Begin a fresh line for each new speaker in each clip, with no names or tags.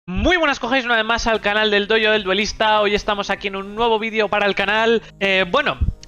Muy buenas, cogéis una vez más al canal del Dojo del Duelista. Hoy estamos aquí en un nuevo vídeo para el canal.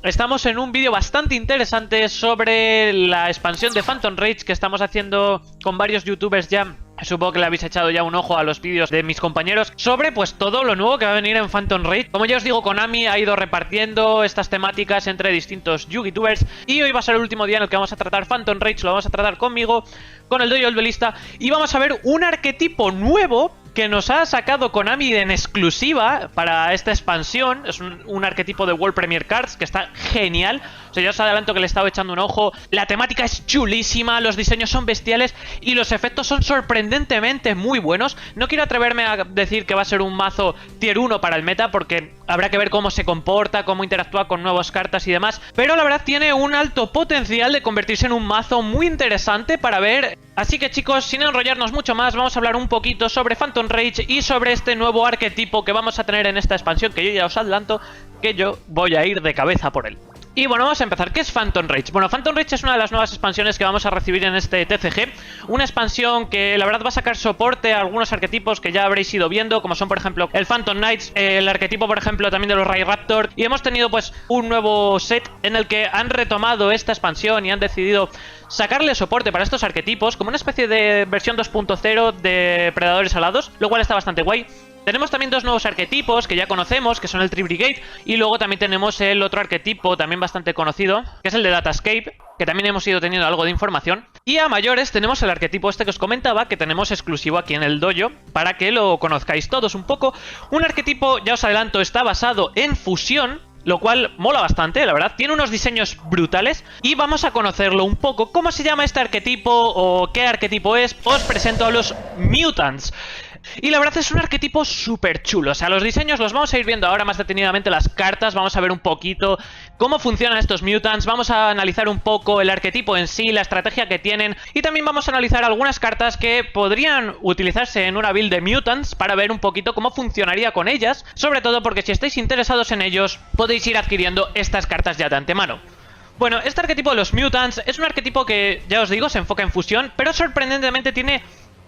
Estamos en un vídeo bastante interesante sobre la expansión de Phantom Rage que estamos haciendo con varios youtubers ya. Supongo que le habéis echado ya un ojo a los vídeos de mis compañeros sobre pues todo lo nuevo que va a venir en Phantom Rage. Como ya os digo, Konami ha ido repartiendo estas temáticas entre distintos youtubers y hoy va a ser el último día en el que vamos a tratar Phantom Rage. Lo vamos a tratar conmigo, con el Dojo del Duelista, y vamos a ver un arquetipo nuevo que nos ha sacado Konami en exclusiva para esta expansión. Es un arquetipo de World Premier Cards que está genial. O sea, ya os adelanto que le he estado echando un ojo. La temática es chulísima, los diseños son bestiales y los efectos son sorprendentemente muy buenos. No quiero atreverme a decir que va a ser un mazo tier 1 para el meta, porque habrá que ver cómo se comporta, cómo interactúa con nuevas cartas y demás. Pero la verdad tiene un alto potencial de convertirse en un mazo muy interesante para ver. Así que chicos, sin enrollarnos mucho más, vamos a hablar un poquito sobre Phantom Rage y sobre este nuevo arquetipo que vamos a tener en esta expansión, que yo ya os adelanto que yo voy a ir de cabeza por él. Y bueno, vamos a empezar. ¿Qué es Phantom Rage? Bueno, Phantom Rage es una de las nuevas expansiones que vamos a recibir en este TCG. Una expansión que la verdad va a sacar soporte a algunos arquetipos que ya habréis ido viendo, como son por ejemplo el Phantom Knights, el arquetipo por ejemplo también de los Ray Raptor. Y hemos tenido pues un nuevo set en el que han retomado esta expansión y han decidido sacarle soporte para estos arquetipos como una especie de versión 2.0 de Predadores Alados, lo cual está bastante guay. Tenemos también dos nuevos arquetipos que ya conocemos, que son el Tree Brigade, y luego también tenemos el otro arquetipo también bastante conocido, que es el de Datascape, que también hemos ido teniendo algo de información. Y a mayores tenemos el arquetipo este que os comentaba, que tenemos exclusivo aquí en el dojo, para que lo conozcáis todos un poco. Un arquetipo, ya os adelanto, está basado en fusión, lo cual mola bastante, la verdad. Tiene unos diseños brutales y vamos a conocerlo un poco. ¿Cómo se llama este arquetipo o qué arquetipo es? Os presento a los Mutants. Y la verdad es un arquetipo súper chulo. O sea, los diseños los vamos a ir viendo ahora más detenidamente, las cartas. Vamos a ver un poquito cómo funcionan estos Mutants. Vamos a analizar un poco el arquetipo en sí, la estrategia que tienen. Y también vamos a analizar algunas cartas que podrían utilizarse en una build de Mutants para ver un poquito cómo funcionaría con ellas. Sobre todo porque si estáis interesados en ellos, podéis ir adquiriendo estas cartas ya de antemano. Bueno, este arquetipo de los Mutants es un arquetipo que, ya os digo, se enfoca en fusión, pero sorprendentemente tiene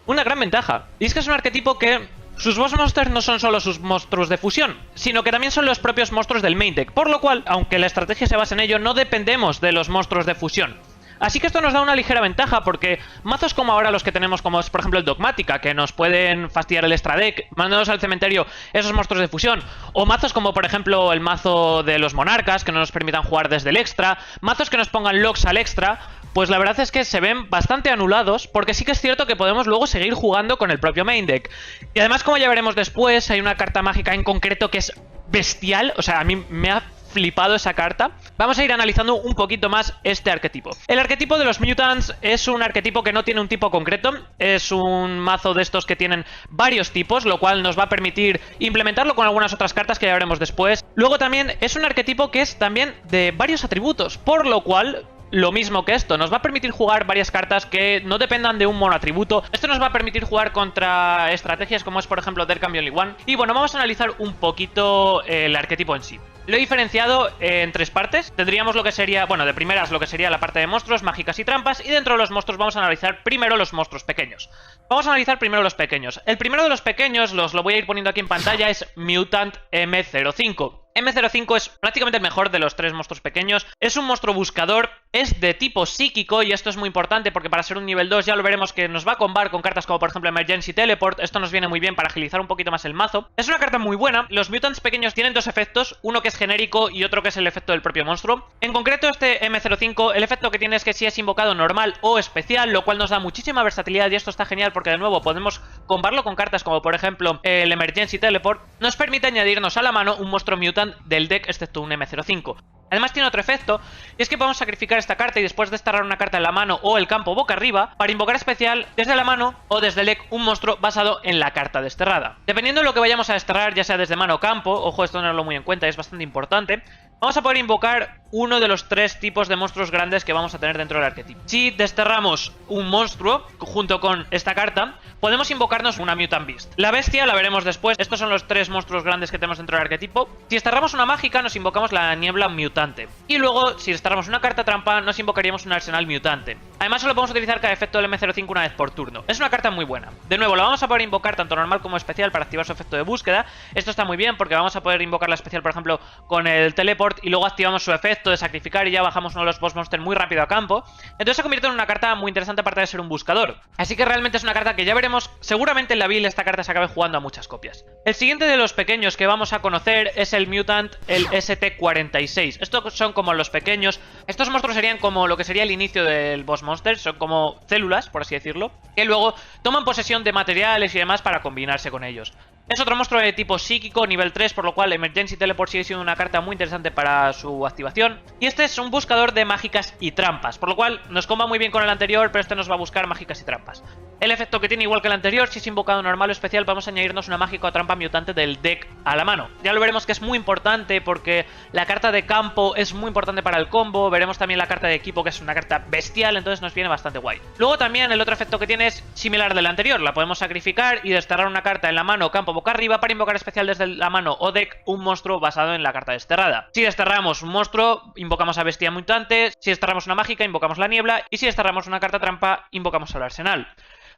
una gran ventaja, y es que es un arquetipo que sus boss monsters no son solo sus monstruos de fusión, sino que también son los propios monstruos del main deck, por lo cual, aunque la estrategia se base en ello, no dependemos de los monstruos de fusión. Así que esto nos da una ligera ventaja, porque mazos como ahora los que tenemos, como es por ejemplo el Dogmática, que nos pueden fastidiar el extra deck, mandándonos al cementerio esos monstruos de fusión, o mazos como por ejemplo el mazo de los Monarcas, que no nos permitan jugar desde el extra, mazos que nos pongan locks al extra, pues la verdad es que se ven bastante anulados, porque sí que es cierto que podemos luego seguir jugando con el propio main deck. Y además, como ya veremos después, hay una carta mágica en concreto que es bestial. O sea, a mí me ha flipado esa carta. Vamos a ir analizando un poquito más este arquetipo. El arquetipo de los Mutants es un arquetipo que no tiene un tipo concreto. Es un mazo de estos que tienen varios tipos, lo cual nos va a permitir implementarlo con algunas otras cartas que ya veremos después. Luego también es un arquetipo que es también de varios atributos, por lo cual, lo mismo que esto, nos va a permitir jugar varias cartas que no dependan de un monoatributo. Esto nos va a permitir jugar contra estrategias como es por ejemplo There Can Be Only One. Y bueno, vamos a analizar un poquito el arquetipo en sí. Lo he diferenciado en tres partes. Tendríamos lo que sería, bueno, de primeras lo que sería la parte de monstruos, mágicas y trampas. Y dentro de los monstruos vamos a analizar primero los monstruos pequeños. Vamos a analizar primero los pequeños. El primero de los pequeños, lo voy a ir poniendo aquí en pantalla, es Mutant M05. M05 es prácticamente el mejor de los tres monstruos pequeños. Es un monstruo buscador, es de tipo psíquico, y esto es muy importante porque para ser un nivel 2 ya lo veremos que nos va a combar con cartas como por ejemplo Emergency Teleport. Esto nos viene muy bien para agilizar un poquito más el mazo. Es una carta muy buena. Los Mutants pequeños tienen dos efectos, uno que es genérico y otro que es el efecto del propio monstruo. En concreto este M05, el efecto que tiene es que si es invocado normal o especial, lo cual nos da muchísima versatilidad, y esto está genial porque de nuevo podemos combarlo con cartas como por ejemplo el Emergency Teleport. Nos permite añadirnos a la mano un monstruo Mutant del deck excepto un M05. Además tiene otro efecto, y es que podemos sacrificar esta carta y después desterrar una carta en la mano o el campo boca arriba para invocar especial desde la mano o desde el deck un monstruo basado en la carta desterrada. Dependiendo de lo que vayamos a desterrar, ya sea desde mano o campo, ojo, esto tenerlo muy en cuenta, es bastante importante, vamos a poder invocar uno de los 3 tipos de monstruos grandes que vamos a tener dentro del arquetipo. Si desterramos un monstruo junto con esta carta, podemos invocarnos una Mutant Beast. La bestia la veremos después. Estos son los 3 monstruos grandes que tenemos dentro del arquetipo. Si desterramos una mágica, nos invocamos la niebla mutante. Y luego, si desterramos una carta trampa, nos invocaríamos un arsenal mutante. Además, solo podemos utilizar cada efecto del M05 una vez por turno. Es una carta muy buena. De nuevo, la vamos a poder invocar tanto normal como especial para activar su efecto de búsqueda. Esto está muy bien porque vamos a poder invocar la especial, por ejemplo, con el teleport y luego activamos su efecto de sacrificar y ya bajamos uno de los boss monsters muy rápido a campo. Entonces se convierte en una carta muy interesante aparte de ser un buscador. Así que realmente es una carta que ya veremos. Seguramente en la build esta carta se acabe jugando a muchas copias. El siguiente de los pequeños que vamos a conocer es el Mutant, el ST46. Estos son como los pequeños. Estos monstruos serían como lo que sería el inicio del boss monster. Son como células, por así decirlo, que luego toman posesión de materiales y demás para combinarse con ellos. Es otro monstruo de tipo psíquico, nivel 3, por lo cual Emergency Teleport sigue siendo una carta muy interesante para su activación. Y este es un buscador de mágicas y trampas, por lo cual nos comba muy bien con el anterior, pero este nos va a buscar mágicas y trampas. El efecto que tiene igual que el anterior, si es invocado normal o especial, vamos a añadirnos una mágica o trampa mutante del deck a la mano. Ya lo veremos que es muy importante porque la carta de campo es muy importante para el combo. Veremos también la carta de equipo, que es una carta bestial, entonces nos viene bastante guay. Luego también el otro efecto que tiene es similar del anterior. La podemos sacrificar y desterrar una carta en la mano, campo, boca arriba para invocar especial desde la mano o deck un monstruo basado en la carta desterrada. Si desterramos un monstruo, invocamos a bestia mutante. Si desterramos una mágica, invocamos la niebla. Y si desterramos una carta trampa, invocamos al arsenal.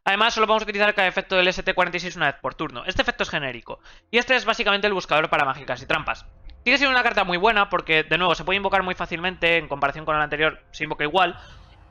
Además, solo podemos utilizar cada efecto del ST46 una vez por turno. Este efecto es genérico. Y este es básicamente el buscador para mágicas y trampas. Sigue siendo una carta muy buena porque, de nuevo, se puede invocar muy fácilmente. En comparación con el anterior, se invoca igual.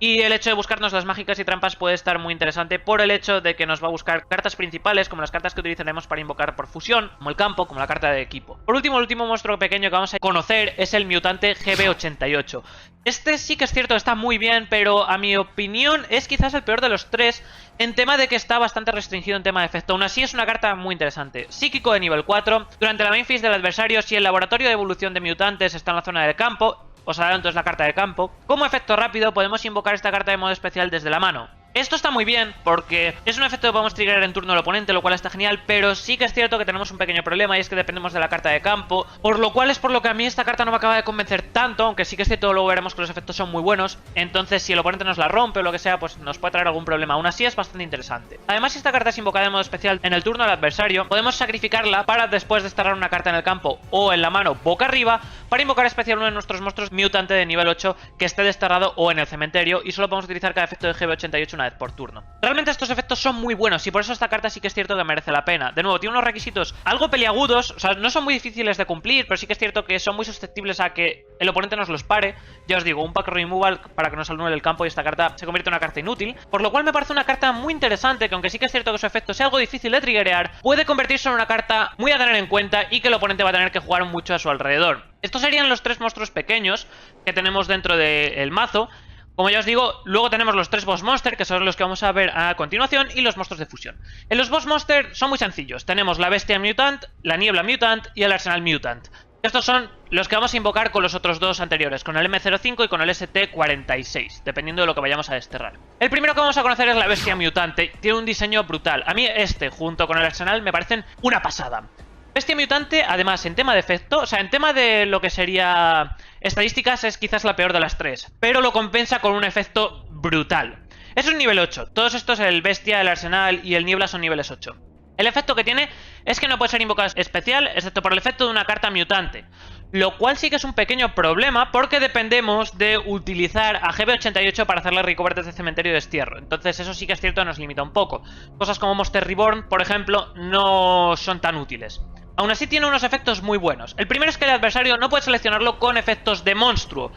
Y el hecho de buscarnos las mágicas y trampas puede estar muy interesante por el hecho de que nos va a buscar cartas principales, como las cartas que utilizaremos para invocar por fusión, como el campo, como la carta de equipo. Por último, el último monstruo pequeño que vamos a conocer es el mutante GB88. Este sí que es cierto, está muy bien, pero a mi opinión es quizás el peor de los 3 en tema de que está bastante restringido en tema de efecto. Aún así es una carta muy interesante. Psíquico de nivel 4. Durante la main phase del adversario, si el laboratorio de evolución de mutantes está en la zona del campo, os hará entonces la carta de campo. Como efecto rápido podemos invocar esta carta de modo especial desde la mano. Esto está muy bien porque es un efecto que podemos triggerar en turno del oponente, lo cual está genial, pero sí que es cierto que tenemos un pequeño problema y es que dependemos de la carta de campo, por lo cual es por lo que a mí esta carta no me acaba de convencer tanto, aunque sí que es cierto, luego veremos que los efectos son muy buenos. Entonces si el oponente nos la rompe o lo que sea, pues nos puede traer algún problema. Aún así es bastante interesante. Además, si esta carta es invocada en modo especial en el turno del adversario, podemos sacrificarla para después desterrar una carta en el campo o en la mano boca arriba para invocar especial uno de nuestros monstruos mutante de nivel 8 que esté desterrado o en el cementerio, y solo podemos utilizar cada efecto de GB88 una vez por turno. Realmente estos efectos son muy buenos y por eso esta carta sí que es cierto que merece la pena. De nuevo, tiene unos requisitos algo peliagudos, o sea, no son muy difíciles de cumplir, pero sí que es cierto que son muy susceptibles a que el oponente nos los pare. Ya os digo, un pack removal para que nos anule el campo y esta carta se convierte en una carta inútil. Por lo cual me parece una carta muy interesante, que aunque sí que es cierto que su efecto sea algo difícil de triggerear, puede convertirse en una carta muy a tener en cuenta y que el oponente va a tener que jugar mucho a su alrededor. Estos serían los 3 monstruos pequeños que tenemos dentro del mazo. Como ya os digo, luego tenemos los 3 boss monster, que son los que vamos a ver a continuación, y los monstruos de fusión. En los boss monster son muy sencillos. Tenemos la bestia mutant, la niebla mutant y el arsenal mutant. Estos son los que vamos a invocar con los otros 2 anteriores, con el M05 y con el ST46, dependiendo de lo que vayamos a desterrar. El primero que vamos a conocer es la bestia mutante. Tiene un diseño brutal. A mí este, junto con el arsenal, me parecen una pasada. Bestia mutante, además, en tema de efecto, o sea, en tema de lo que sería estadísticas, es quizás la peor de las 3, pero lo compensa con un efecto brutal. Es un nivel 8, todos estos, el bestia, el arsenal y el niebla, son niveles 8. El efecto que tiene es que no puede ser invocado especial, excepto por el efecto de una carta mutante, lo cual sí que es un pequeño problema porque dependemos de utilizar a GB88 para hacerle recover desde cementerio de destierro. Entonces eso sí que es cierto, nos limita un poco. Cosas como Monster Reborn, por ejemplo, no son tan útiles. Aún así tiene unos efectos muy buenos. El primero es que el adversario no puede seleccionarlo con efectos de monstruo,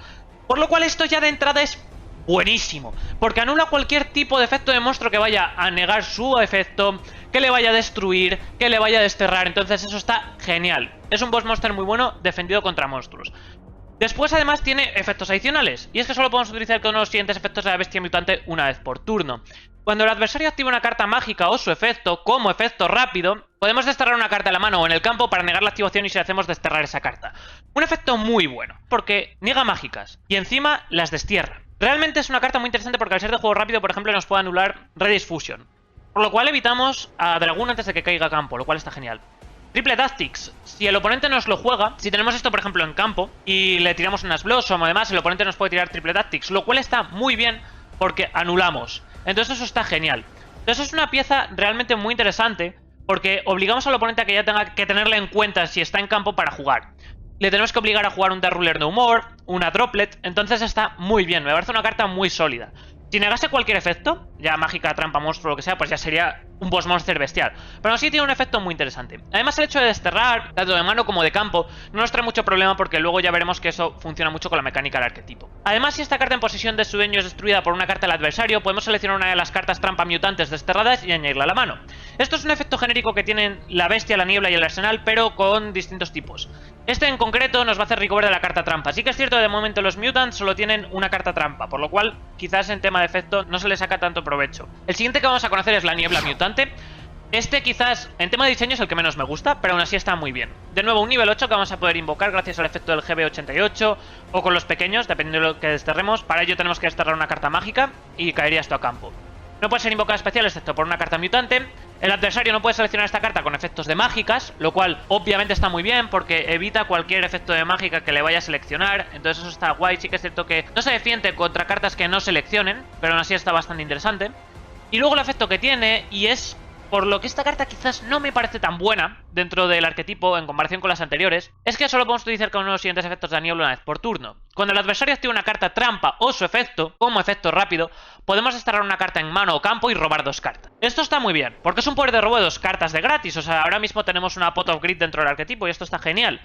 por lo cual esto ya de entrada es buenísimo, porque anula cualquier tipo de efecto de monstruo que vaya a negar su efecto, que le vaya a destruir, que le vaya a desterrar. Entonces eso está genial. Es un boss monster muy bueno defendido contra monstruos. Después además tiene efectos adicionales, y es que solo podemos utilizar cada uno de los siguientes efectos de la bestia mutante una vez por turno. Cuando el adversario activa una carta mágica o su efecto como efecto rápido, podemos desterrar una carta en la mano o en el campo para negar la activación y si hacemos desterrar esa carta. Un efecto muy bueno, porque niega mágicas y encima las destierra. Realmente es una carta muy interesante porque al ser de juego rápido, por ejemplo, nos puede anular Redis Fusion, por lo cual evitamos a Dragón antes de que caiga a campo, lo cual está genial. Triple Tactics, si el oponente nos lo juega, si tenemos esto por ejemplo en campo y le tiramos unas Blossom o demás, el oponente nos puede tirar Triple Tactics, lo cual está muy bien porque anulamos. Entonces eso está genial. Entonces es una pieza realmente muy interesante porque obligamos al oponente a que ya tenga que tenerla en cuenta si está en campo para jugar. Le tenemos que obligar a jugar un Dark Ruler No More, una Droplet, entonces está muy bien, me parece una carta muy sólida. Si negase cualquier efecto, ya mágica, trampa, monstruo, lo que sea, pues ya sería un boss monster bestial. Pero aún así tiene un efecto muy interesante. Además el hecho de desterrar, tanto de mano como de campo, no nos trae mucho problema porque luego ya veremos que eso funciona mucho con la mecánica del arquetipo. Además, si esta carta en posesión de su dueño es destruida por una carta del adversario, podemos seleccionar una de las cartas trampa mutantes desterradas y añadirla a la mano. Esto es un efecto genérico que tienen la bestia, la niebla y el arsenal, pero con distintos tipos. Este en concreto nos va a hacer recover de la carta trampa. Sí que es cierto que de momento los mutants solo tienen una carta trampa, por lo cual quizás en tema de efecto no se le saca tanto provecho. El siguiente que vamos a conocer es la niebla mutante. Este quizás en tema de diseño es el que menos me gusta, pero aún así está muy bien. De nuevo un nivel 8 que vamos a poder invocar gracias al efecto del GB88 o con los pequeños, dependiendo de lo que desterremos. Para ello tenemos que desterrar una carta mágica y caería esto a campo. No puede ser invocada especial excepto por una carta mutante. El adversario no puede seleccionar esta carta con efectos de mágicas, lo cual obviamente está muy bien porque evita cualquier efecto de mágica que le vaya a seleccionar. Entonces eso está guay. Sí que es cierto que no se defiende contra cartas que no seleccionen, pero aún así está bastante interesante. Y luego el efecto que tiene, y es por lo que esta carta quizás no me parece tan buena dentro del arquetipo en comparación con las anteriores, es que solo podemos utilizar cada uno de los siguientes efectos de niebla una vez por turno. Cuando el adversario activa una carta trampa o su efecto, como efecto rápido, podemos desterrar una carta en mano o campo y robar 2 cartas. Esto está muy bien, porque es un poder de robo de 2 cartas de gratis, o sea, ahora mismo tenemos una Pot of Greed dentro del arquetipo y esto está genial.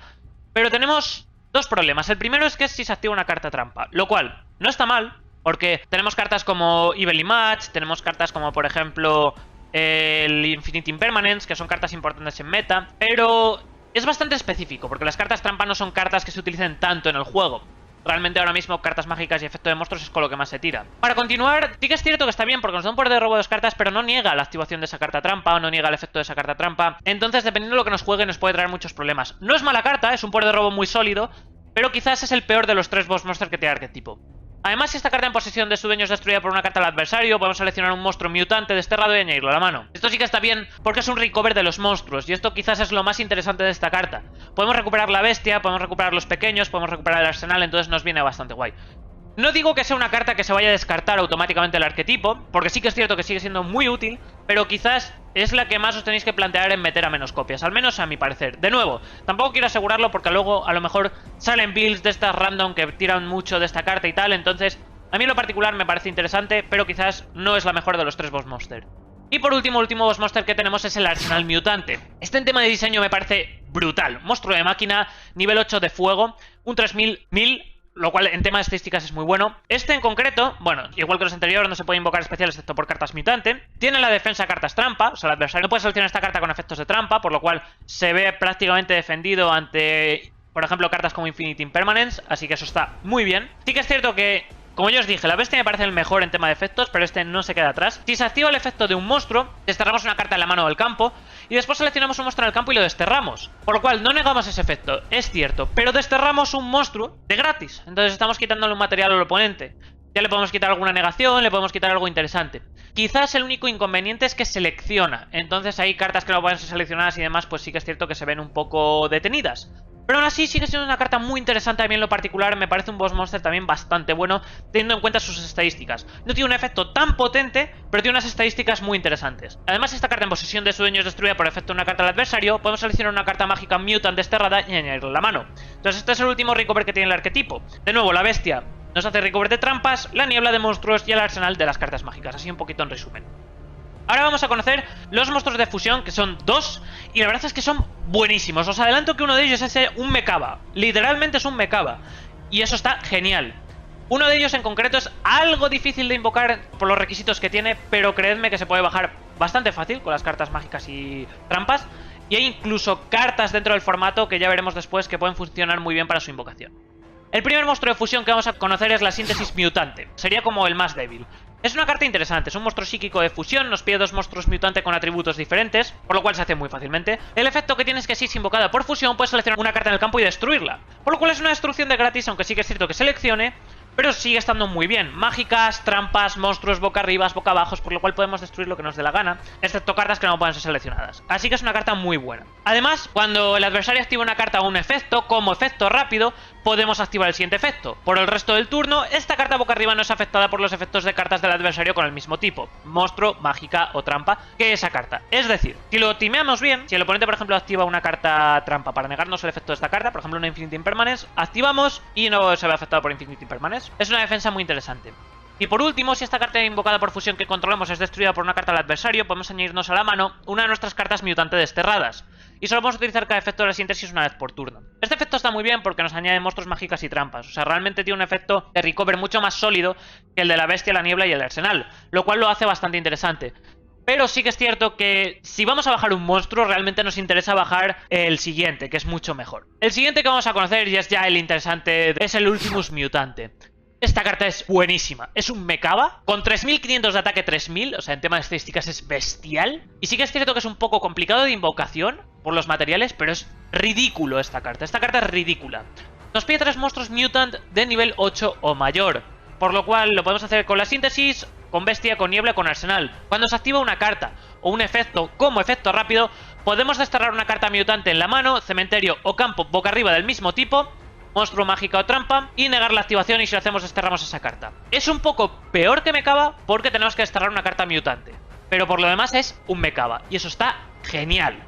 Pero tenemos dos problemas. El primero es que es si se activa una carta trampa, lo cual no está mal, porque tenemos cartas como Evenly Match, tenemos cartas como por ejemplo el Infinite Impermanence, que son cartas importantes en meta, pero es bastante específico, porque las cartas trampa no son cartas que se utilicen tanto en el juego. Realmente ahora mismo cartas mágicas y efecto de monstruos es con lo que más se tira. Para continuar, sí que es cierto que está bien porque nos da un poder de robo de 2 cartas, pero no niega la activación de esa carta trampa o no niega el efecto de esa carta trampa. Entonces, dependiendo de lo que nos juegue, nos puede traer muchos problemas. No es mala carta, es un poder de robo muy sólido, pero quizás es el peor de los 3 boss monsters que tiene el arquetipo. Además, si esta carta en posesión de su dueño es destruida por una carta del adversario, podemos seleccionar un monstruo mutante desterrado y añadirlo a la mano. Esto sí que está bien porque es un recover de los monstruos, y esto quizás es lo más interesante de esta carta. Podemos recuperar la bestia, podemos recuperar los pequeños, podemos recuperar el arsenal, entonces nos viene bastante guay. No digo que sea una carta que se vaya a descartar automáticamente el arquetipo, porque sí que es cierto que sigue siendo muy útil, pero quizás es la que más os tenéis que plantear en meter a menos copias, al menos a mi parecer. De nuevo, tampoco quiero asegurarlo porque luego a lo mejor salen builds de estas random que tiran mucho de esta carta y tal, entonces a mí en lo particular me parece interesante, pero quizás no es la mejor de los 3 boss monster. Y por último, el último boss monster que tenemos es el arsenal mutante. Este en tema de diseño me parece brutal. Monstruo de máquina, nivel 8 de fuego, un 3000, lo cual en tema de estadísticas es muy bueno. Este en concreto, bueno, igual que los anteriores, no se puede invocar especiales excepto por cartas mutante. Tiene la defensa cartas trampa, o sea, el adversario no puede seleccionar esta carta con efectos de trampa, por lo cual se ve prácticamente defendido ante, por ejemplo, cartas como Infinite Impermanence, así que eso está muy bien. Sí que es cierto que, como ya os dije, la bestia me parece el mejor en tema de efectos, pero este no se queda atrás. Si se activa el efecto de un monstruo, desterramos una carta en la mano del campo y después seleccionamos un monstruo en el campo y lo desterramos. Por lo cual no negamos ese efecto, es cierto, pero desterramos un monstruo de gratis. Entonces estamos quitándole un material al oponente. Ya le podemos quitar alguna negación, le podemos quitar algo interesante. Quizás el único inconveniente es que selecciona. Entonces hay cartas que no pueden ser seleccionadas y demás, pues sí que es cierto que se ven un poco detenidas. Pero aún así sigue siendo una carta muy interesante a mí en lo particular, me parece un boss monster también bastante bueno, teniendo en cuenta sus estadísticas. No tiene un efecto tan potente, pero tiene unas estadísticas muy interesantes. Además, esta carta en posesión de su dueño es destruida por efecto de una carta del adversario, podemos seleccionar una carta mágica mutant desterrada y añadirla a la mano. Entonces este es el último recover que tiene el arquetipo. De nuevo, la bestia nos hace recover de trampas, la niebla de monstruos y el arsenal de las cartas mágicas, así un poquito en resumen. Ahora vamos a conocer los monstruos de fusión, que son 2, y la verdad es que son buenísimos. Os adelanto que uno de ellos es un Mekaba, literalmente es un Mekaba, y eso está genial. Uno de ellos en concreto es algo difícil de invocar por los requisitos que tiene, pero creedme que se puede bajar bastante fácil con las cartas mágicas y trampas, y hay incluso cartas dentro del formato que ya veremos después que pueden funcionar muy bien para su invocación. El primer monstruo de fusión que vamos a conocer es la síntesis mutante, sería como el más débil. Es una carta interesante, es un monstruo psíquico de fusión, nos pide 2 monstruos mutante con atributos diferentes, por lo cual se hace muy fácilmente. El efecto que tiene es que si es invocada por fusión, puedes seleccionar una carta en el campo y destruirla, por lo cual es una destrucción de gratis, aunque sí que es cierto que seleccione, pero sigue estando muy bien. Mágicas, trampas, monstruos boca arriba, boca abajo, por lo cual podemos destruir lo que nos dé la gana, excepto cartas que no puedan ser seleccionadas. Así que es una carta muy buena. Además, cuando el adversario activa una carta o un efecto, como efecto rápido, podemos activar el siguiente efecto. Por el resto del turno, esta carta boca arriba no es afectada por los efectos de cartas del adversario con el mismo tipo, monstruo, mágica o trampa, que esa carta. Es decir, si lo timeamos bien, si el oponente por ejemplo activa una carta trampa para negarnos el efecto de esta carta, por ejemplo una Infinite Impermanence, activamos y no se ve afectado por Infinite Impermanence. Es una defensa muy interesante. Y por último, si esta carta invocada por fusión que controlamos es destruida por una carta del adversario, podemos añadirnos a la mano una de nuestras cartas mutante desterradas. Y solo vamos a utilizar cada efecto de la síntesis una vez por turno. Este efecto está muy bien porque nos añade monstruos, mágicas y trampas. O sea, realmente tiene un efecto de recover mucho más sólido que el de la bestia, la niebla y el arsenal, lo cual lo hace bastante interesante. Pero sí que es cierto que si vamos a bajar un monstruo, realmente nos interesa bajar el siguiente, que es mucho mejor. El siguiente que vamos a conocer, y es ya el interesante, es el Ultimus Mutante. Esta carta es buenísima, es un Mekaba con 3500 de ataque 3000, o sea, en tema de estadísticas es bestial. Y sí que es cierto que es un poco complicado de invocación por los materiales, pero es ridículo esta carta es ridícula. Nos pide 3 monstruos Mutant de nivel 8 o mayor, por lo cual lo podemos hacer con la síntesis, con bestia, con niebla, con arsenal. Cuando se activa una carta o un efecto como efecto rápido, podemos desterrar una carta mutante en la mano, cementerio o campo boca arriba del mismo tipo, monstruo, mágica o trampa, y negar la activación, y si lo hacemos desterramos esa carta. Es un poco peor que Mekaba porque tenemos que desterrar una carta mutante, pero por lo demás es un Mekaba, y eso está genial.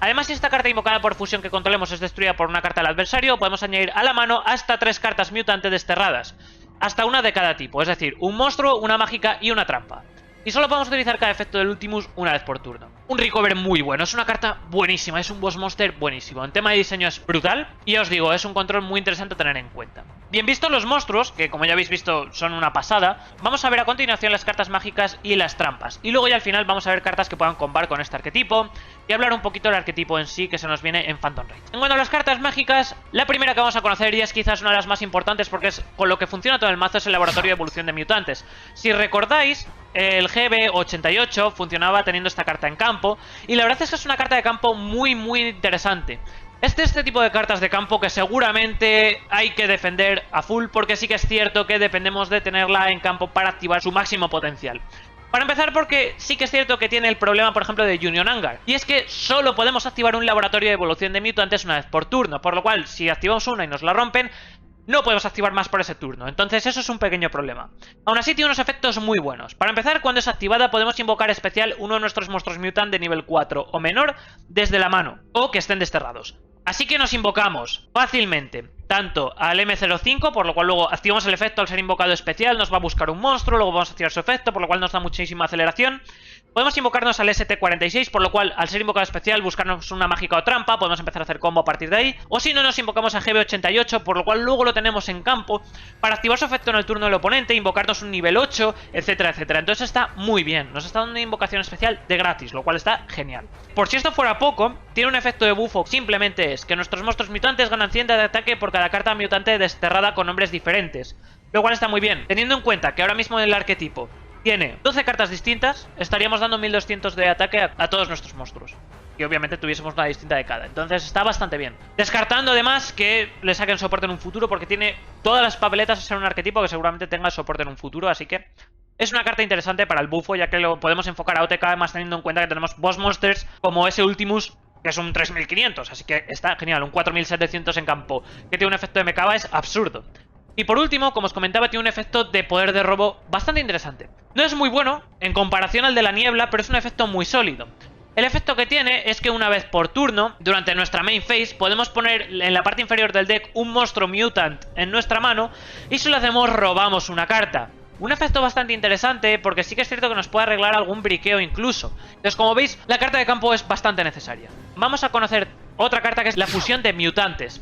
Además, si esta carta invocada por fusión que controlemos es destruida por una carta del adversario, podemos añadir a la mano hasta 3 cartas mutante desterradas, hasta una de cada tipo, es decir, un monstruo, una mágica y una trampa. Y solo podemos utilizar cada efecto del Ultimus una vez por turno. Un recover muy bueno, es una carta buenísima, es un boss monster buenísimo. En tema de diseño es brutal y ya os digo, es un control muy interesante a tener en cuenta. Bien vistos los monstruos, que como ya habéis visto son una pasada, vamos a ver a continuación las cartas mágicas y las trampas. Y luego ya al final vamos a ver cartas que puedan combar con este arquetipo y hablar un poquito del arquetipo en sí que se nos viene en Phantom Rage. En cuanto a las cartas mágicas, la primera que vamos a conocer y es quizás una de las más importantes porque es con lo que funciona todo el mazo, es el laboratorio de evolución de mutantes. Si recordáis, el GB88 funcionaba teniendo esta carta en campo, y la verdad es que es una carta de campo muy interesante. Este tipo de cartas de campo que seguramente hay que defender a full, porque sí que es cierto que dependemos de tenerla en campo para activar su máximo potencial. Para empezar, porque sí que es cierto que tiene el problema, por ejemplo, de Union Hangar, y es que solo podemos activar un laboratorio de evolución de mutantes una vez por turno, por lo cual si activamos una y nos la rompen, no podemos activar más por ese turno, entonces eso es un pequeño problema. Aún así tiene unos efectos muy buenos. Para empezar, cuando es activada podemos invocar especial uno de nuestros monstruos mutant de nivel 4 o menor desde la mano, o que estén desterrados. Así que nos invocamos fácilmente tanto al M05, por lo cual luego activamos el efecto al ser invocado especial, nos va a buscar un monstruo, luego vamos a activar su efecto, por lo cual nos da muchísima aceleración. Podemos invocarnos al ST46, por lo cual al ser invocado especial buscarnos una mágica o trampa, podemos empezar a hacer combo a partir de ahí. O si no, nos invocamos a GB88, por lo cual luego lo tenemos en campo para activar su efecto en el turno del oponente, invocarnos un nivel 8, etcétera, etcétera. Entonces está muy bien, nos está dando una invocación especial de gratis, lo cual está genial. Por si esto fuera poco, tiene un efecto de bufo, simplemente es que nuestros monstruos mutantes ganan 100 de ataque por cada carta mutante desterrada con nombres diferentes, lo cual está muy bien, teniendo en cuenta que ahora mismo en el arquetipo tiene 12 cartas distintas, estaríamos dando 1200 de ataque a todos nuestros monstruos. Y obviamente tuviésemos una distinta de cada. Entonces está bastante bien. Descartando además que le saquen soporte en un futuro, porque tiene todas las papeletas a ser un arquetipo que seguramente tenga soporte en un futuro. Así que es una carta interesante para el bufo, ya que lo podemos enfocar a OTK, además teniendo en cuenta que tenemos boss monsters como ese Ultimus, que es un 3500. Así que está genial, un 4700 en campo, que tiene un efecto de Mekaba, es absurdo. Y por último, como os comentaba, tiene un efecto de poder de robo bastante interesante. No es muy bueno en comparación al de la niebla, pero es un efecto muy sólido. El efecto que tiene es que una vez por turno, durante nuestra main phase, podemos poner en la parte inferior del deck un monstruo mutant en nuestra mano, y si lo hacemos robamos una carta. Un efecto bastante interesante porque sí que es cierto que nos puede arreglar algún briqueo incluso. Entonces, como veis, la carta de campo es bastante necesaria. Vamos a conocer otra carta que es la fusión de mutantes.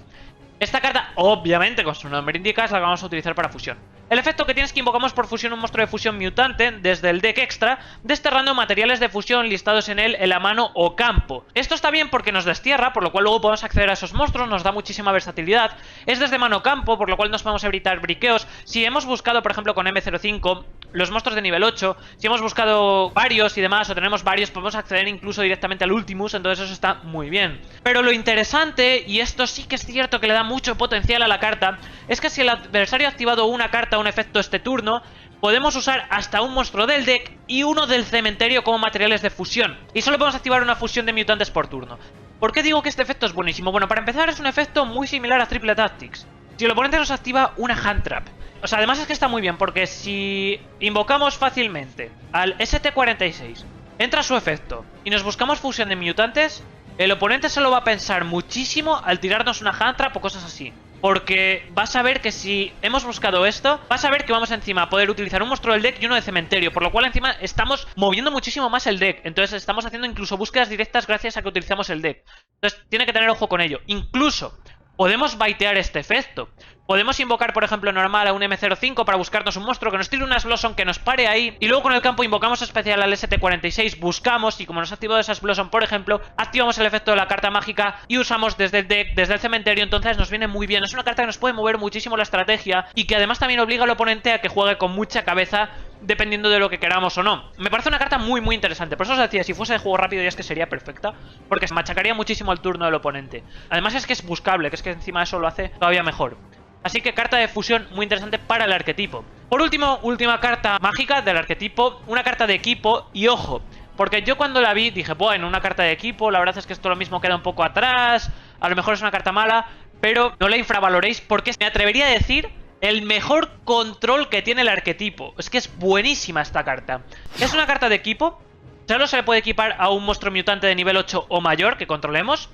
Esta carta, obviamente, con su nombre indica, es la que vamos a utilizar para fusión. El efecto que tiene es que invocamos por fusión un monstruo de fusión mutante desde el deck extra, desterrando materiales de fusión listados en él en la mano o campo. Esto está bien porque nos destierra, por lo cual luego podemos acceder a esos monstruos, nos da muchísima versatilidad. Es desde mano o campo, por lo cual nos podemos evitar briqueos. Si hemos buscado, por ejemplo, con M05, los monstruos de nivel 8, si hemos buscado varios y demás, o tenemos varios, podemos acceder incluso directamente al Ultimus, entonces eso está muy bien. Pero lo interesante, y esto sí que es cierto que le da mucho potencial a la carta, es que si el adversario ha activado una carta o un efecto este turno, podemos usar hasta un monstruo del deck y uno del cementerio como materiales de fusión. Y solo podemos activar una fusión de mutantes por turno. ¿Por qué digo que este efecto es buenísimo? Bueno, para empezar es un efecto muy similar a Triple Tactics. Si el oponente nos activa una Hand Trap. O sea, además es que está muy bien porque si invocamos fácilmente al ST46, entra su efecto y nos buscamos fusión de mutantes, el oponente se lo va a pensar muchísimo al tirarnos una Hand Trap o cosas así. Porque vas a ver que si hemos buscado esto, vas a ver que vamos encima a poder utilizar un monstruo del deck y uno de cementerio. Por lo cual encima estamos moviendo muchísimo más el deck. Entonces estamos haciendo incluso búsquedas directas gracias a que utilizamos el deck. Entonces tiene que tener ojo con ello. Incluso podemos baitear este efecto. Podemos invocar, por ejemplo, normal a un M05 para buscarnos un monstruo que nos tire unas Blossom que nos pare ahí. Y luego con el campo invocamos especial al ST46, buscamos y como nos ha activado esas Blossom, por ejemplo, activamos el efecto de la carta mágica y usamos desde el deck, desde el cementerio. Entonces nos viene muy bien. Es una carta que nos puede mover muchísimo la estrategia y que además también obliga al oponente a que juegue con mucha cabeza dependiendo de lo que queramos o no. Me parece una carta muy muy interesante. Por eso os decía, si fuese de juego rápido ya es que sería perfecta, porque se machacaría muchísimo el turno del oponente. Además es que es buscable, que es que encima eso lo hace todavía mejor. Así que carta de fusión muy interesante para el arquetipo. Por último, última carta mágica del arquetipo, una carta de equipo. Y ojo, porque yo cuando la vi dije, bueno, una carta de equipo, la verdad es que esto lo mismo queda un poco atrás, a lo mejor es una carta mala, pero no la infravaloréis porque me atrevería a decir el mejor control que tiene el arquetipo. Es que es buenísima esta carta. Es una carta de equipo, solo se le puede equipar a un monstruo mutante de nivel 8 o mayor que controlemos.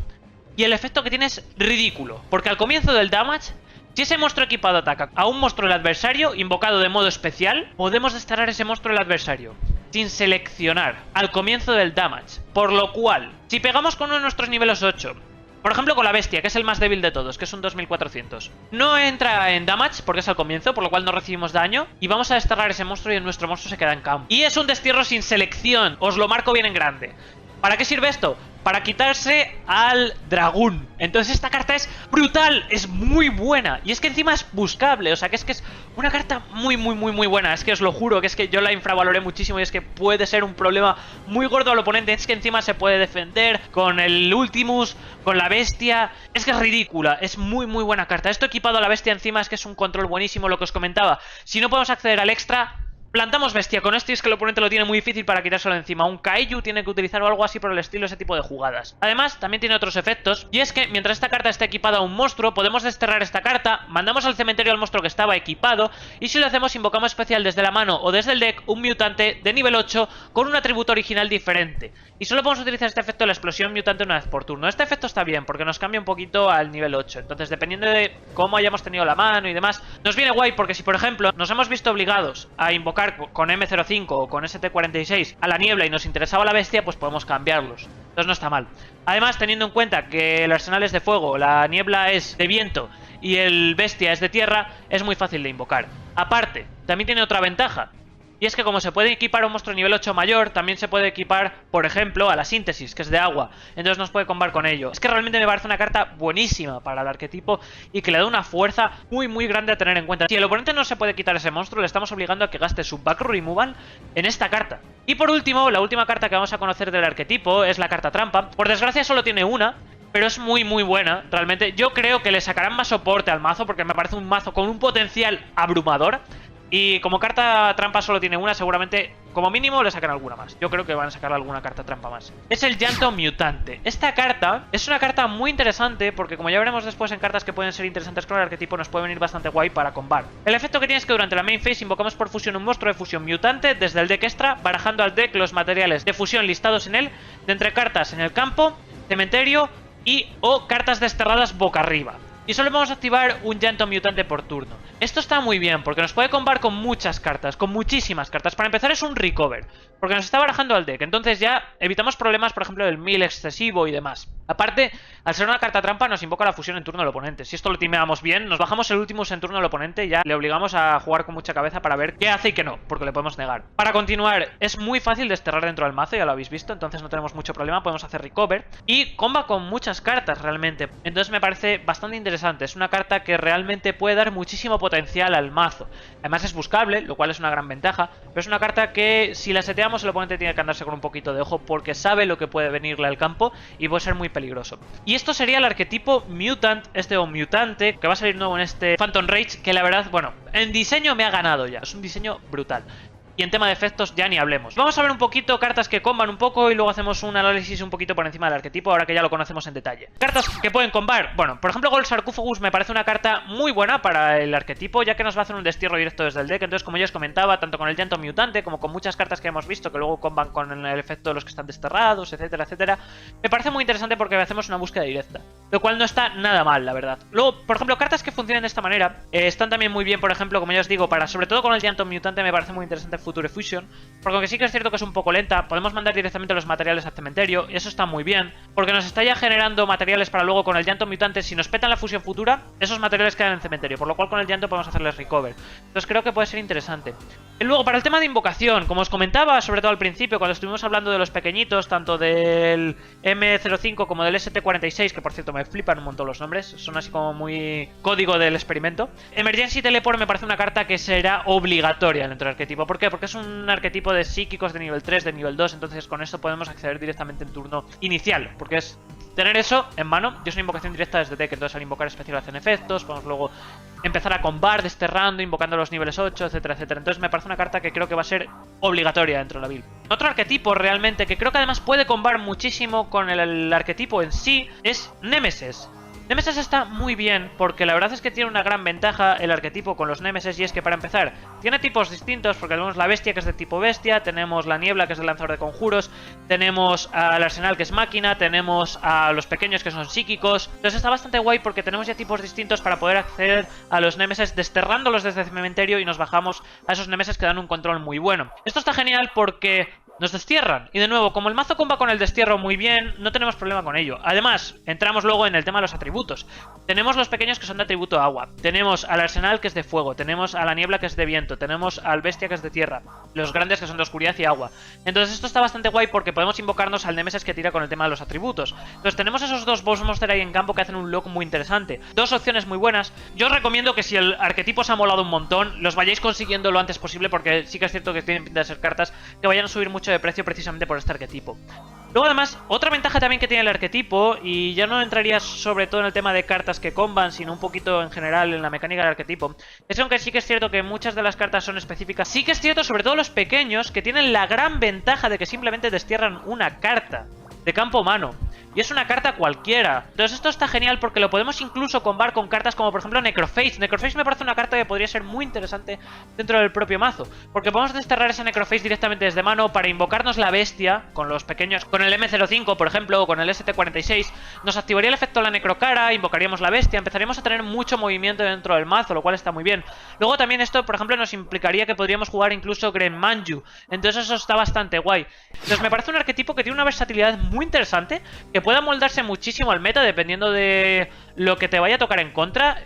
Y el efecto que tiene es ridículo, porque al comienzo del damage, si ese monstruo equipado ataca a un monstruo del adversario, invocado de modo especial, podemos desterrar ese monstruo del adversario, sin seleccionar, al comienzo del damage. Por lo cual, si pegamos con uno de nuestros niveles 8, por ejemplo con la bestia, que es el más débil de todos, que es un 2400, no entra en damage porque es al comienzo, por lo cual no recibimos daño, y vamos a desterrar ese monstruo y nuestro monstruo se queda en campo. Y es un destierro sin selección, os lo marco bien en grande. ¿Para qué sirve esto? Para quitarse al dragón. Entonces esta carta es brutal, es muy buena. Y es que encima es buscable, o sea que es una carta muy buena. Es que os lo juro, que es que yo la infravaloré muchísimo y es que puede ser un problema muy gordo al oponente. Es que encima se puede defender con el Ultimus, con la bestia. Es que es ridícula, es muy buena carta. Esto equipado a la bestia encima es que es un control buenísimo, lo que os comentaba. Si no podemos acceder al extra, plantamos bestia con esto y es que el oponente lo tiene muy difícil para quitárselo encima. Un Kaiju tiene que utilizar o algo así por el estilo, ese tipo de jugadas. Además, también tiene otros efectos. Y es que mientras esta carta esté equipada a un monstruo, podemos desterrar esta carta, mandamos al cementerio al monstruo que estaba equipado. Y si lo hacemos, invocamos especial desde la mano o desde el deck un mutante de nivel 8 con un atributo original diferente. Y solo podemos utilizar este efecto de la explosión mutante una vez por turno. Este efecto está bien porque nos cambia un poquito al nivel 8. Entonces, dependiendo de cómo hayamos tenido la mano y demás, nos viene guay porque si, por ejemplo, nos hemos visto obligados a invocar con M05 o con ST46 a la niebla y nos interesaba la bestia, pues podemos cambiarlos. Entonces no está mal. Además, teniendo en cuenta que el arsenal es de fuego, la niebla es de viento y el bestia es de tierra, es muy fácil de invocar. Aparte, también tiene otra ventaja. Y es que como se puede equipar a un monstruo nivel 8 mayor, también se puede equipar, por ejemplo, a la síntesis, que es de agua. Entonces nos puede combar con ello. Es que realmente me parece una carta buenísima para el arquetipo y que le da una fuerza muy grande a tener en cuenta. Si el oponente no se puede quitar ese monstruo, le estamos obligando a que gaste su back removal en esta carta. Y por último, la última carta que vamos a conocer del arquetipo es la carta trampa. Por desgracia solo tiene una, pero es muy buena, realmente. Yo creo que le sacarán más soporte al mazo porque me parece un mazo con un potencial abrumador. Y como carta trampa solo tiene una, seguramente como mínimo le sacan alguna más. Yo creo que van a sacar alguna carta trampa más. Es el llanto mutante. Esta carta es una carta muy interesante porque, como ya veremos después en cartas que pueden ser interesantes con el arquetipo, nos puede venir bastante guay para combar. El efecto que tiene es que durante la main phase invocamos por fusión un monstruo de fusión mutante desde el deck extra, barajando al deck los materiales de fusión listados en él, de entre cartas en el campo, cementerio y o cartas desterradas boca arriba. Y solo vamos a activar un llanto mutante por turno. Esto está muy bien porque nos puede combar con muchas cartas, con muchísimas cartas. Para empezar es un recover, porque nos está barajando al deck. Entonces ya evitamos problemas, por ejemplo, del mill excesivo y demás. Aparte, al ser una carta trampa nos invoca la fusión en turno del oponente. Si esto lo timeamos bien, nos bajamos el Ultimus en turno del oponente y ya le obligamos a jugar con mucha cabeza para ver qué hace y qué no, porque le podemos negar. Para continuar, es muy fácil desterrar dentro del mazo, ya lo habéis visto, entonces no tenemos mucho problema, podemos hacer recover. Y comba con muchas cartas realmente, entonces me parece bastante interesante. Es una carta que realmente puede dar muchísimo potencial al mazo. Además es buscable, lo cual es una gran ventaja, pero es una carta que si la seteamos el oponente tiene que andarse con un poquito de ojo porque sabe lo que puede venirle al campo y puede ser muy peligroso. peligroso. Y esto sería el arquetipo Mutant, o Mutante, que va a salir nuevo en este Phantom Rage, que la verdad, bueno, en diseño me ha ganado ya, es un diseño brutal. Y en tema de efectos ya ni hablemos. Vamos a ver un poquito cartas que comban un poco y luego hacemos un análisis un poquito por encima del arquetipo, ahora que ya lo conocemos en detalle. Cartas que pueden combar. Bueno, por ejemplo, Gold Sarcophagus me parece una carta muy buena para el arquetipo, ya que nos va a hacer un destierro directo desde el deck. Entonces, como ya os comentaba, tanto con el llanto mutante como con muchas cartas que hemos visto que luego comban con el efecto de los que están desterrados, etcétera, etcétera, me parece muy interesante porque hacemos una búsqueda directa, lo cual no está nada mal, la verdad. Luego, por ejemplo, cartas que funcionen de esta manera están también muy bien, por ejemplo, como ya os digo, para sobre todo con el llanto mutante me parece muy interesante Future Fusion. Porque aunque sí que es cierto que es un poco lenta, podemos mandar directamente los materiales al cementerio, y eso está muy bien, porque nos está ya generando materiales para luego con el llanto mutante. Si nos petan la fusión futura, esos materiales quedan en el cementerio, por lo cual con el llanto podemos hacerles recover. Entonces creo que puede ser interesante. Y luego, para el tema de invocación, como os comentaba, sobre todo al principio, cuando estuvimos hablando de los pequeñitos, tanto del M05 como del ST46, que por cierto me flipan un montón los nombres, son así como muy código del experimento. Emergency Teleport me parece una carta que será obligatoria dentro del arquetipo. ¿Por qué? Porque es un arquetipo de psíquicos de nivel 3, de nivel 2, entonces con esto podemos acceder directamente en turno inicial, porque es tener eso en mano. Y es una invocación directa desde deck, entonces al invocar especial hacen efectos, podemos luego empezar a combar desterrando, invocando los niveles 8, etcétera, etcétera. Entonces me parece una carta que creo que va a ser obligatoria dentro de la build. Otro arquetipo realmente que creo que además puede combar muchísimo con el arquetipo en sí es Nemesis. Nemesis está muy bien porque la verdad es que tiene una gran ventaja el arquetipo con los Nemesis, y es que para empezar tiene tipos distintos, porque tenemos la bestia que es de tipo bestia, tenemos la niebla que es de lanzador de conjuros, tenemos al arsenal que es máquina, tenemos a los pequeños que son psíquicos. Entonces está bastante guay porque tenemos ya tipos distintos para poder acceder a los Nemesis desterrándolos desde el cementerio, y nos bajamos a esos Nemesis que dan un control muy bueno. Esto está genial porque nos destierran, y de nuevo, como el mazo comba con el destierro muy bien, no tenemos problema con ello. Además, entramos luego en el tema de los atributos. Tenemos los pequeños que son de atributo agua, tenemos al arsenal que es de fuego, tenemos a la niebla que es de viento, tenemos al bestia que es de tierra, los grandes que son de oscuridad y agua. Entonces esto está bastante guay porque podemos invocarnos al Nemesis que tira con el tema de los atributos. Entonces tenemos esos dos boss monster ahí en campo que hacen un lock muy interesante. Dos opciones muy buenas. Yo os recomiendo que si el arquetipo os ha molado un montón, los vayáis consiguiendo lo antes posible, porque sí que es cierto que tienen pinta de ser cartas que vayan a subir mucho de precio precisamente por este arquetipo. Luego además, otra ventaja también que tiene el arquetipo, y ya no entraría sobre todo en el tema de cartas que comban, sino un poquito en general en la mecánica del arquetipo, es que aunque sí que es cierto que muchas de las cartas son específicas, sí que es cierto sobre todo los pequeños que tienen la gran ventaja de que simplemente destierran una carta de campo mano. Y es una carta cualquiera. Entonces esto está genial porque lo podemos incluso combar con cartas como por ejemplo Necrophage. Necrophage me parece una carta que podría ser muy interesante dentro del propio mazo, porque podemos desterrar ese Necrophage directamente desde mano para invocarnos la bestia con los pequeños. Con el M05 por ejemplo, o con el ST46 nos activaría el efecto de la Necrocara, invocaríamos la bestia, empezaríamos a tener mucho movimiento dentro del mazo, lo cual está muy bien. Luego también esto por ejemplo nos implicaría que podríamos jugar incluso Grenmanju, entonces eso está bastante guay. Entonces me parece un arquetipo que tiene una versatilidad muy interesante, que puede amoldarse muchísimo al meta dependiendo de lo que te vaya a tocar en contra.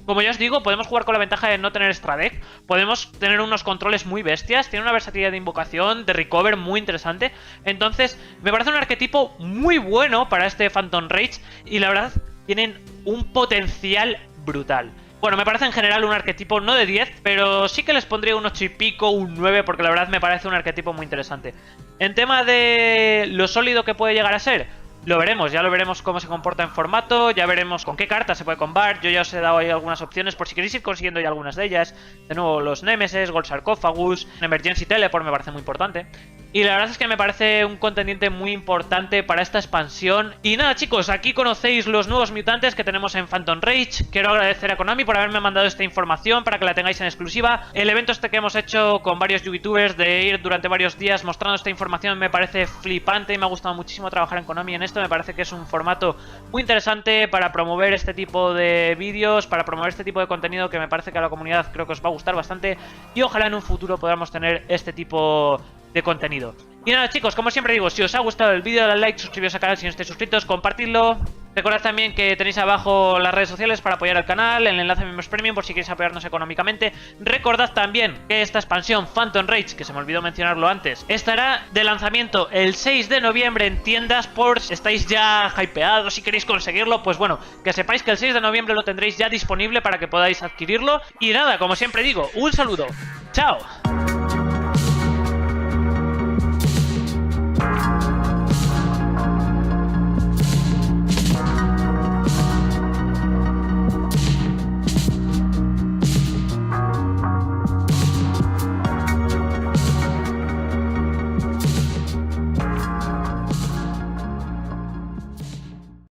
Como ya os digo, podemos jugar con la ventaja de no tener extra deck, podemos tener unos controles muy bestias, tiene una versatilidad de invocación, de recover muy interesante. Entonces me parece un arquetipo muy bueno para este Phantom Rage, y la verdad tienen un potencial brutal. Bueno, me parece en general un arquetipo no de 10, pero sí que les pondría un 8 y pico, un 9, porque la verdad me parece un arquetipo muy interesante. En tema de lo sólido que puede llegar a ser, lo veremos, ya lo veremos cómo se comporta en formato, ya veremos con qué cartas se puede combar. Yo ya os he dado ahí algunas opciones por si queréis ir consiguiendo ya algunas de ellas. De nuevo, los Nemesis, Gold Sarcophagus, Emergency Teleport me parece muy importante. Y la verdad es que me parece un contendiente muy importante para esta expansión. Y nada chicos, aquí conocéis los nuevos mutantes que tenemos en Phantom Rage. Quiero agradecer a Konami por haberme mandado esta información para que la tengáis en exclusiva. El evento este que hemos hecho con varios youtubers de ir durante varios días mostrando esta información me parece flipante y me ha gustado muchísimo trabajar en Konami en esto. Me parece que es un formato muy interesante para promover este tipo de vídeos, para promover este tipo de contenido que me parece que a la comunidad creo que os va a gustar bastante, y ojalá en un futuro podamos tener este tipo de contenido. Y nada chicos, como siempre digo, si os ha gustado el vídeo, dale like, suscribiros al canal si no estáis suscritos, compartidlo. Recordad también que tenéis abajo las redes sociales para apoyar al canal, el enlace a Miembros Premium por si queréis apoyarnos económicamente. Recordad también que esta expansión Phantom Rage, que se me olvidó mencionarlo antes, estará de lanzamiento el 6 de noviembre en tiendas, por si estáis ya hypeados y queréis conseguirlo, pues bueno, que sepáis que el 6 de noviembre lo tendréis ya disponible para que podáis adquirirlo. Y nada, como siempre digo, un saludo, chao.